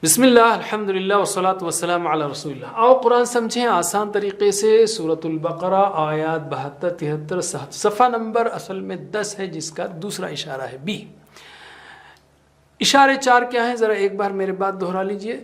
بسم اللہ الحمدللہ والصلاة والسلام علی رسول اللہ. آؤ قرآن سمجھیں آسان طریقے سے. سورۃ البقرہ آیات 72 73 صفحہ نمبر اصل میں 10 ہے جس کا دوسرا اشارہ ہے بی. اشارے 4 کیا ہیں؟ ذرا ایک بار میرے بات دہرا لیجئے.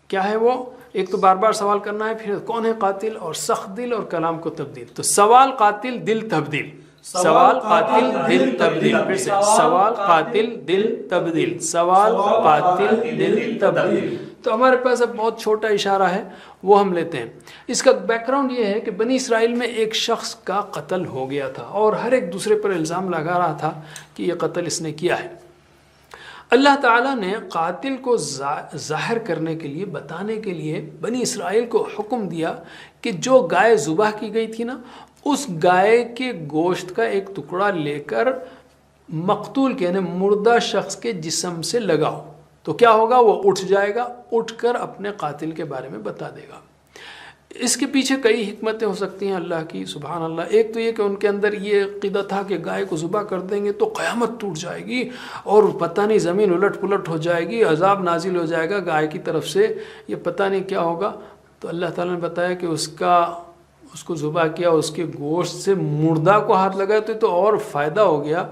کیا ہے وہ؟ ایک تو بار بار سوال کرنا ہے، پھر کون ہے قاتل، اور سخت دل اور کلام کو تبدیل. تو سوال قاتل دل تبدیل، سوال قاتل دل تبدیل، پھر سے سوال قاتل دل تبدیل، سوال قاتل دل تبدیل. تو ہمارے پاس اب بہت چھوٹا اشارہ ہے وہ ہم لیتے ہیں. اس کا بیک گراؤنڈ یہ ہے کہ بنی اسرائیل میں ایک شخص کا قتل ہو گیا تھا اور ہر ایک دوسرے پر الزام لگا رہا تھا کہ یہ قتل اس نے کیا ہے. اللہ تعالیٰ نے قاتل کو ظاہر کرنے کے لیے، بتانے کے لیے بنی اسرائیل کو حکم دیا کہ جو گائے ذبح کی گئی تھی نا، اس گائے کے گوشت کا ایک ٹکڑا لے کر مقتول کے یعنی مردہ شخص کے جسم سے لگاؤ تو کیا ہوگا؟ وہ اٹھ جائے گا، اٹھ کر اپنے قاتل کے بارے میں بتا دے گا. اس کے پیچھے کئی حکمتیں ہو سکتی ہیں اللہ کی، سبحان اللہ. ایک تو یہ کہ ان کے اندر یہ عقیدہ تھا کہ گائے کو ذبح کر دیں گے تو قیامت ٹوٹ جائے گی اور پتہ نہیں زمین الٹ پلٹ ہو جائے گی، عذاب نازل ہو جائے گا گائے کی طرف سے، یہ پتہ نہیں کیا ہوگا. تو اللہ تعالیٰ نے بتایا کہ اس کو ذبح کیا، اس کے گوشت سے مردہ کو ہاتھ لگایا تو اور فائدہ ہو گیا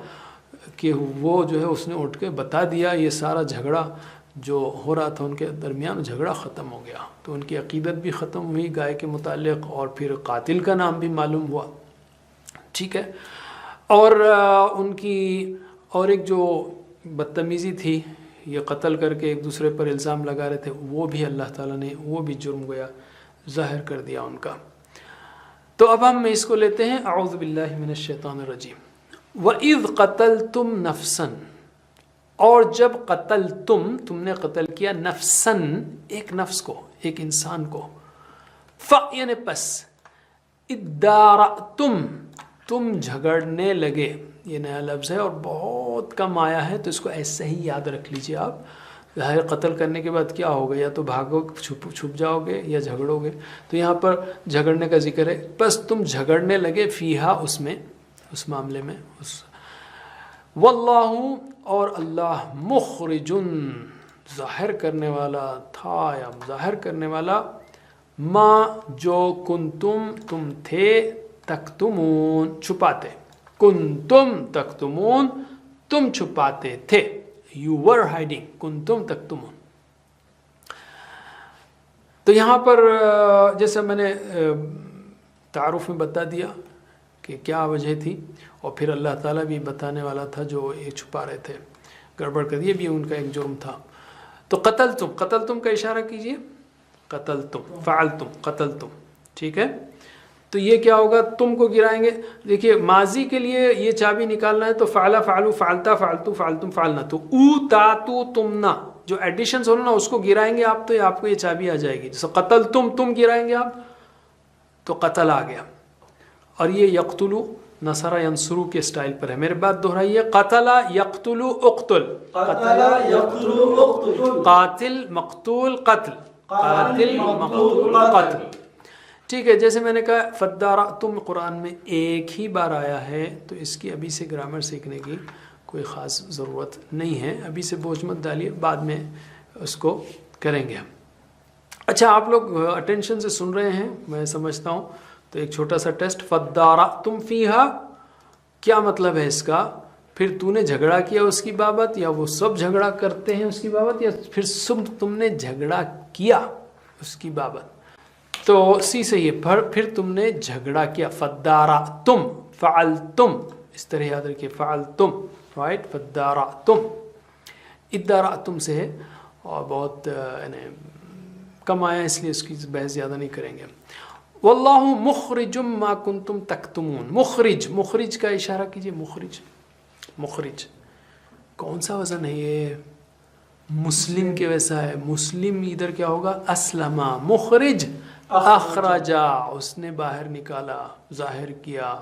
کہ وہ جو ہے اس نے اٹھ کے بتا دیا. یہ سارا جھگڑا جو ہو رہا تھا ان کے درمیان، جھگڑا ختم ہو گیا. تو ان کی عقیدت بھی ختم ہوئی گائے کے متعلق اور پھر قاتل کا نام بھی معلوم ہوا. ٹھیک ہے. اور ان کی اور ایک جو بدتمیزی تھی، یہ قتل کر کے ایک دوسرے پر الزام لگا رہے تھے، وہ بھی اللہ تعالیٰ نے وہ بھی جرم گویا ظاہر کر دیا ان کا. تو اب ہم اس کو لیتے ہیں. اعوذ باللہ من الشیطان الرجیم. وَإِذْ قَتَلْتُمْ نَفْسًا، اور جب قتل تم نے قتل کیا، نفسن ایک نفس کو، ایک انسان کو، یعنی پس ادارأتم تم جھگڑنے لگے. یہ نیا لفظ ہے اور بہت کم آیا ہے تو اس کو ایسے ہی یاد رکھ لیجئے آپ. ظاہر قتل کرنے کے بعد کیا ہوگا؟ یا تو بھاگو چھپ جاؤ گے یا جھگڑو گے. تو یہاں پر جھگڑنے کا ذکر ہے. بس تم جھگڑنے لگے فیہا، اس میں، اس معاملے میں. واللہ، اور اللہ، مخرجن ظاہر کرنے والا تھا یا ظاہر کرنے والا، ما جو کنتم تم تھے، تکتمون چھپاتے، کنتم تکتمون تم چھپاتے تھے. You were hiding. کنتم تکتمون. تو یہاں پر جیسے میں نے تعارف میں بتا دیا کہ کیا وجہ تھی، اور پھر اللہ تعالیٰ بھی بتانے والا تھا جو یہ چھپا رہے تھے، گڑبڑ کر یہ بھی ان کا ایک جرم تھا. تو قتلتم کا اشارہ کیجئے. قتلتم، فعلتم، قتلتم. ٹھیک ہے. تو یہ کیا ہوگا؟ تم کو گرائیں گے. دیکھیے ماضی کے لیے یہ چابی نکالنا ہے تو فعلا، فعلو، فعلتا، فعلتو، فعلتم، فعلنا. تو او، تا، تو، تمنا جو ایڈیشنز ہونا نا، اس کو گرائیں گے آپ تو آپ کو یہ چابی آ جائے گی. جیسے قتلتم، تم گرائیں گے آپ تو قتل آ گیا. اور یہ یقتلو نصر ینصرو کے سٹائل پر ہے. میرے بات دہرائیے. قتل یقتلو اقتل، قتل یقتلو اقتل، قاتل مقتول قتل، قاتل مقتول قتل. ٹھیک ہے. جیسے میں نے کہا فدارأتم قرآن میں ایک ہی بار آیا ہے تو اس کی ابھی سے گرامر سیکھنے کی کوئی خاص ضرورت نہیں ہے. ابھی سے بوجھ مت ڈالیے، بعد میں اس کو کریں گے. اچھا آپ لوگ اٹینشن سے سن رہے ہیں میں سمجھتا ہوں. تو ایک چھوٹا سا ٹیسٹ. فدارأتم فیہا کیا مطلب ہے اس کا؟ پھر تو نے جھگڑا کیا اس کی بابت، یا وہ سب جھگڑا کرتے ہیں اس کی بابت، یا پھر تم نے جھگڑا کیا اس کی بابت؟ تو سی سے یہ پھر تم نے جھگڑا کیا. فدارأتم، فعلتم، اس طرح یاد رکھیے. فعلتم، رائٹ. فدارأتم، ادارأتم سے ہے اور بہت یعنی کم آیا اس لیے اس کی بحث زیادہ نہیں کریں گے. واللہ مخرج ما کنتم تکتمون. مخرج کا اشارہ کیجئے. مخرج کون سا وزن ہے یہ؟ مسلم کے ویسا ہے. مسلم ادھر کیا ہوگا؟ اسلما. مخرج اخرجا، اس نے باہر نکالا، ظاہر کیا.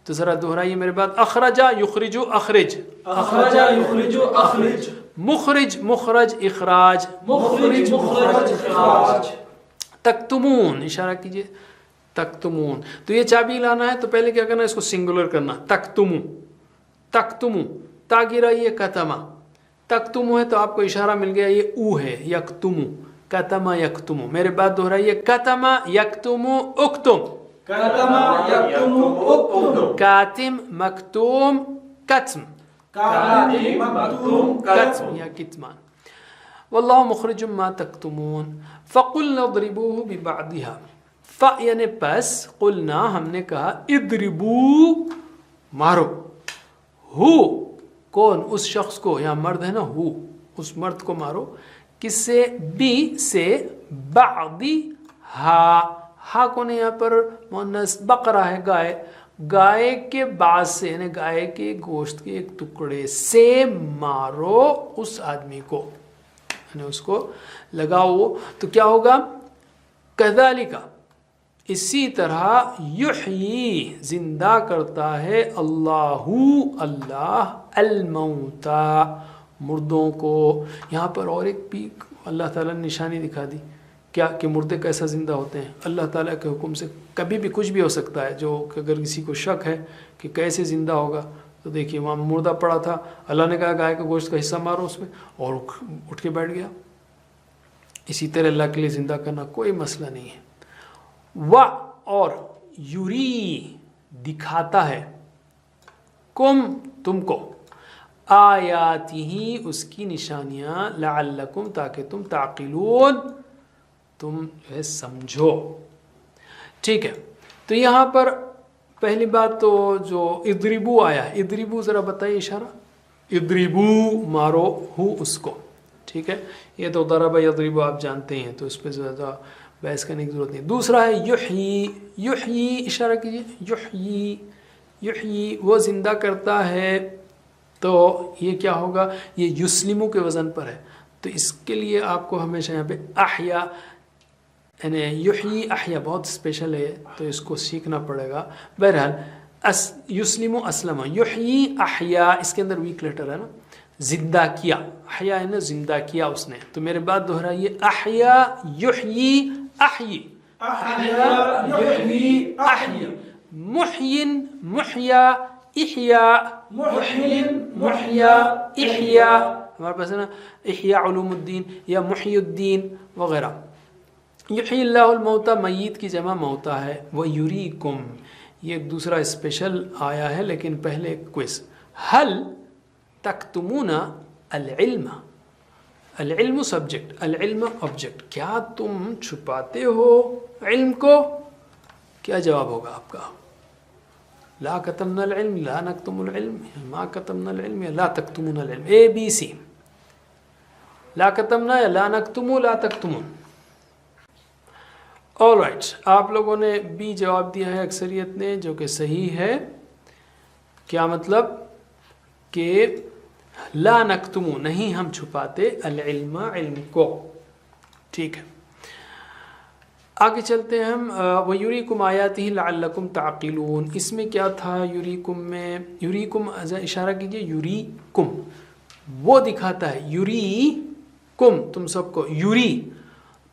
تو ذرا دہرائیے میرے بات. اخرجا یخرجو اخرج، اخرجا یخرجو اخرج. مخرج اخراج، مخرج اخراج. تکتمون اشارہ کیجئے. تکتمون. تو یہ چابی لانا ہے تو پہلے کیا کرنا ہے؟ اس کو سنگولر کرنا. تکتمو، تا گرائیے. کتما، तक्तुमु है तो आपको इशारा मिल गया, ये ऊ है, यक्तुमु, कतमा यक्तुमु। मेरे बात दोहराइए, कतमा यक्तुमु उक्तुम, कतमा यक्तुमु उक्तुम, कातिम मक्तूम कत्म, कातिम मक्तूम कत्म या कितमान। वल्लाहु मुखरिजुम मा तक्तुमून फकुलना इद्रिबूहु बिबअदिहा, फ यानी पस, कुलना हमने कहा, इद्रिबू मारो, हु कौन, उस शख्स को, यहाँ मर्द है ना, हु उस मर्द को मारो, किससे, बी से, बादी हा कौन है यहाँ पर मुअन्नस, बकरा है, गाय, गाय के बाद से यानी गाय के गोश्त के एक टुकड़े से मारो उस आदमी को, यानी उसको लगाओ। तो क्या होगा, कज़ालिका इसी तरह, युह्यी जिंदा करता है, अल्लाहु अल्लाह, अल-मौता मुर्दों को। यहाँ पर और एक भी अल्लाह ताला ने निशानी दिखा दी, क्या कि मुर्दे कैसा ज़िंदा होते हैं। अल्लाह ताला के हुक्म से कभी भी कुछ भी हो सकता है, जो अगर किसी को शक है कि कैसे ज़िंदा होगा, तो देखिए वहाँ मुर्दा पड़ा था, अल्लाह ने कहा गाय का गोश्त का हिस्सा मारो उसमें, और उठ के बैठ गया। इसी तरह अल्लाह के लिए ज़िंदा करना कोई मसला नहीं है। वा और युरी दिखाता है, कुम तुमको, आयातिही उसकी निशानियाँ, लअल्लकुम ताकि तुम ताक़िलून तुम जो है समझो। ठीक है, तो यहाँ पर पहली बात तो जो इद्रिबू आया है, इद्रिबू ज़रा बताइए इशारा, इद्रिबू मारो हु उसको। ठीक है, ये तो दरबा यद्रिबू आप जानते हैं, तो इस पर ज़्यादा बहस करने की ज़रूरत नहीं। दूसरा है युह्यी, युह्यी इशारा कीजिए, युह्यी, युह्यी वो ज़िंदा करता है, तो ये क्या होगा, ये युस्लिमु के वज़न पर है, तो इसके लिए आपको हमेशा यहाँ पे अहया यानी युह्यी अहया बहुत स्पेशल है, तो इसको सीखना पड़ेगा। बहरहाल युस्लिमु अस्लमा, युह्यी अहया, इसके अंदर वीक लेटर है ना, जिंदा किया, अहया है ना, जिंदा किया उसने। तो मेरे बात दोहराइए, अहया युह्यी अहयी, अहया युह्यी अहयी, मुह्यिन मुह्या इह्या, मुह्यिन मुह्या इह्या, हमारे पास है ना इह्या उलूमुद्दीन या मुह्युद्दीन वगैरह। युह्यिल्लाहुल मौता, मय्यत की जमा मौता है। व युरीकुम, ये एक दूसरा स्पेशल आया है, लेकिन पहले क्विज, हल तक्तुमूना अल-इल्म, अल-इल्म सब्जेक्ट, अल-इल्म ऑब्जेक्ट, क्या तुम छुपाते हो इल्म को? क्या जवाब होगा आपका? ला कतमना अल-इल्म, ला नक्तुमुल इल्म, मा कतमना अल-इल्म, ला तक्तुमूना अल-इल्म, ए बी सी, ला कतमना या ला नक्तुमु, ला तक्तुमून। ऑल राइट, आप लोगों ने बी जवाब दिया है अक्सरियत ने, जो कि सही है। क्या मतलब कि ला नक्तुमु, नहीं हम छुपाते, अल-इल्म, इल्म को। ठीक है, आगे चलते हैं हम। व युरीकुम आयातिही लअल्लकुम ताक़िलून, इसमें क्या था युरीकुम में? युरीकुम इशारा कीजिए, युरीकुम वो दिखाता है, युरीकुम तुम सबको, युरी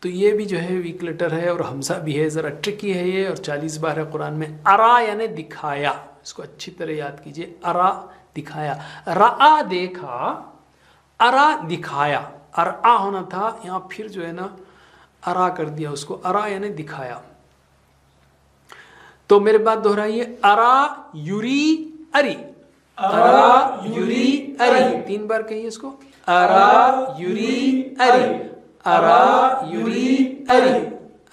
तो ये भी जो है वीक लेटर है और हमसा भी है, ज़रा ट्रिकी है ये, और 40 बार है कुरान में। अरा यानी दिखाया, इसको अच्छी तरह याद कीजिए, अरा दिखाया, रआ देखा, अरा दिखाया, अरा होना था, यहाँ फिर जो है ना अरा कर दिया उसको, अरा यानी दिखाया। तो मेरे बात दोहराइए, अरा युरी अरी, अरा युरी अरी, 3 बार कहिए इसको, अरा युरी अरी, अरा युरी अरी,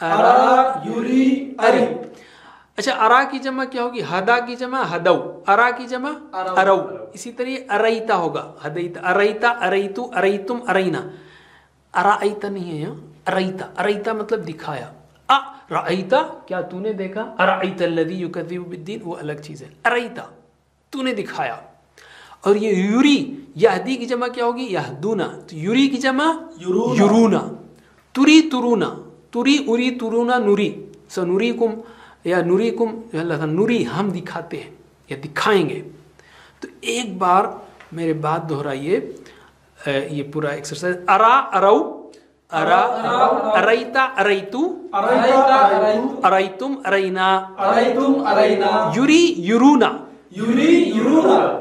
अरा युरी अरी। अच्छा, अरा की जमा क्या होगी? हदा की जमा हदऊ, अरा की जमा अरऊ। इसी तरह अरईता होगा, हदैता, अरईता, अरईतु, अरईतुम, अरईना। अराईता नहीं है यहाँ, अरईता, अरईता मतलब दिखाया। अरईता क्या तूने देखा, अरईता अल्लज़ी युकज़्ज़िबु बिद्दीन वो अलग चीज़ है, अरईता तूने दिखाया। और ये युरी, यहदी की जमा क्या होगी? यहदूना। तो युरी की जमा युरूना, तुरी तुरूना, तुरी उरी तुरूना नुरी, सनुरीकुम या नुरीकुम, अल्लाह नुरी हम दिखाते हैं या दिखाएंगे। तो एक बार मेरे बात दोहराइए, ये पूरा एक्सरसाइज, अरा अरऊ, अरा अरईता अरईतु, अरईतुम अरईना, युरी युरूना,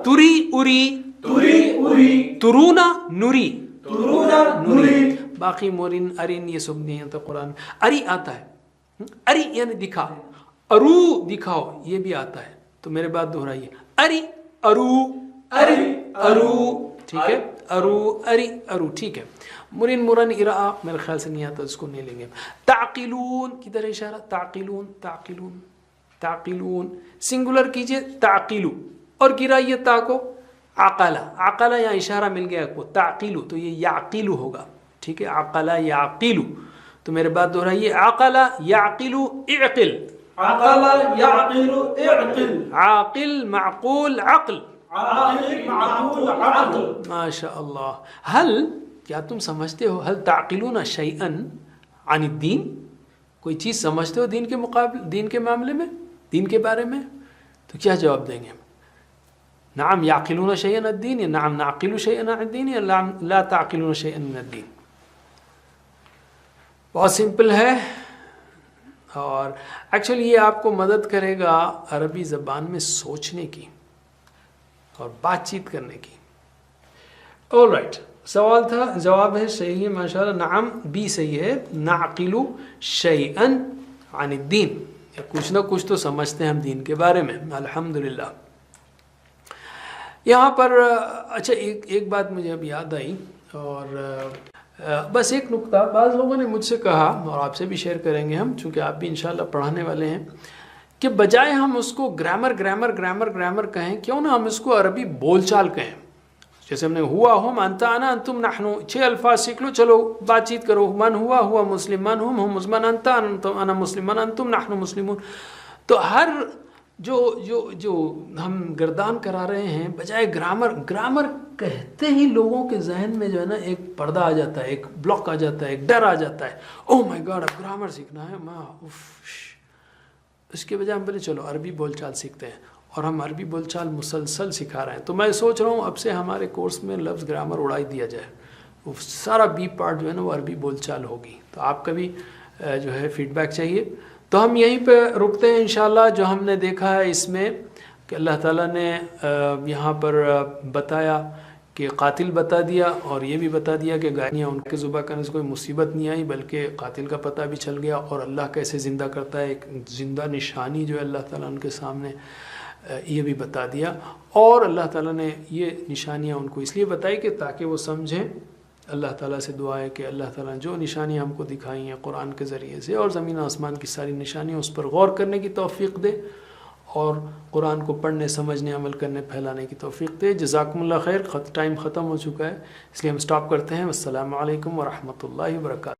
तुरी उरी तुरी उरी तुरूना नूरी, तुरूना नूरी बाकी मोरिन अरिन ये सब नहीं आता कुरान में। अरी आता है, अरी यानी दिखा, अरू दिखाओ ये भी आता है। तो मेरे बात दोहराइए, अरी अरू, अरी अरू, ठीक है, अरू अरी अरू, ठीक है। मुरिन मुरन इरा मेरे ख्याल से नहीं आता, इसको नहीं लेंगे। ताकिलून किधर इशारा, ताकिलून ताकिलून ताकिलून, सिंगुलर कीजिए ताकिलू और गिराइए ता को, आकला, आकला यहाँ इशारा मिल गया आपको, ताकिलू तो ये याकिलू होगा, ठीक है, आकला याकिलू। तो मेरे बात दोहराइए, आकला याकिलू इक़िल, अक़ल यअक़िलु इक़िल, आकिल माक़ूल अक़ल, आक़िल माक़ूल अक़ल। माशा अल्लाह। हल, क्या तुम समझते हो, हल ताक़िलून शैअन अन दीन, कोई चीज़ समझते हो दीन के मुकाबले, दीन के मामले में, दीन के बारे में? तो क्या जवाब देंगे? नाम याक़िलून शैअन अद-दीन, या नाम नाक़िलु शैअन अद-दीन, या ला ताक़िलून शैअन मिन अद-दीन? बहुत सिंपल है, और एक्चुअली ये आपको मदद करेगा अरबी ज़बान में सोचने की और बातचीत करने की। ऑल राइट, सवाल था, जवाब है सही है माशाल्लाह, नाम भी सही है, नाक़िलु शैअन अन दीन, कुछ ना कुछ तो समझते हैं हम दीन के बारे में, अल्हम्दुलिल्लाह। यहाँ पर अच्छा एक बात मुझे अब याद आई, और बस एक नुक्ता, बाज़ लोगों ने मुझसे कहा और आपसे भी शेयर करेंगे हम, चूँकि आप भी इंशाल्लाह पढ़ाने वाले हैं, कि बजाय हम उसको ग्रामर ग्रामर ग्रामर ग्रामर कहें, क्यों ना हम इसको अरबी बोलचाल कहें। जैसे हमने हुआ हम, अंता अना अंतुम नहनु, 6 अल्फाज सीख लो, चलो बातचीत करो। मन हुआ हुआ मुस्लिम, मन हम मुस्लिम, अंता अना मुस्लिम, अंतुम नहनु मुस्लिमून। तो हर जो हम गर्दान करा रहे हैं, बजाय ग्रामर कहते ही लोगों के जहन में जो है ना एक पर्दा आ जाता है, एक ब्लॉक आ जाता है, एक डर आ जाता है, ओह माय गॉड अब ग्रामर सीखना है, इसके बजाय हम बोले चलो अरबी बोलचाल सीखते हैं, और हम अरबी बोलचाल मुसलसल सिखा रहे हैं। तो मैं सोच रहा हूँ अब से हमारे कोर्स में लफ्ज़ ग्रामर उड़ाई दिया जाए, वो सारा बी पार्ट जो है ना वो अरबी बोलचाल होगी। तो आपका भी जो है फीडबैक चाहिए। तो हम यहीं पे रुकते हैं इंशाल्लाह। जो हमने देखा है इसमें कि अल्लाह ताला ने यहाँ पर बताया कि कातिल बता दिया, और ये भी बता दिया कि गायनियाँ उनके ज़ुबा करने से कोई मुसीबत नहीं आई, बल्कि कातिल का पता भी चल गया, और अल्लाह कैसे ज़िंदा करता है, एक ज़िंदा निशानी जो है अल्लाह ताला उनके सामने ये भी बता दिया। और अल्लाह ताला ने ये निशानियाँ उनको इसलिए बताई कि ताकि वो समझें। अल्लाह ताला से दुआ है कि अल्लाह ताला जो निशानियाँ हमको दिखाई हैं कुरान के ज़रिए से, और ज़मीन आसमान की सारी निशानियाँ, उस पर गौर करने की तौफ़ीक़ दे, और कुरान को पढ़ने, समझने, अमल करने, फैलाने की तौफ़ीक़ दे। जज़ाकुमुल्लाह खैर। टाइम ख़त्म हो चुका है, इसलिए हम स्टॉप करते हैं। अस्सलामु अलैकुम व रहमतुल्लाहि व बरकातहू।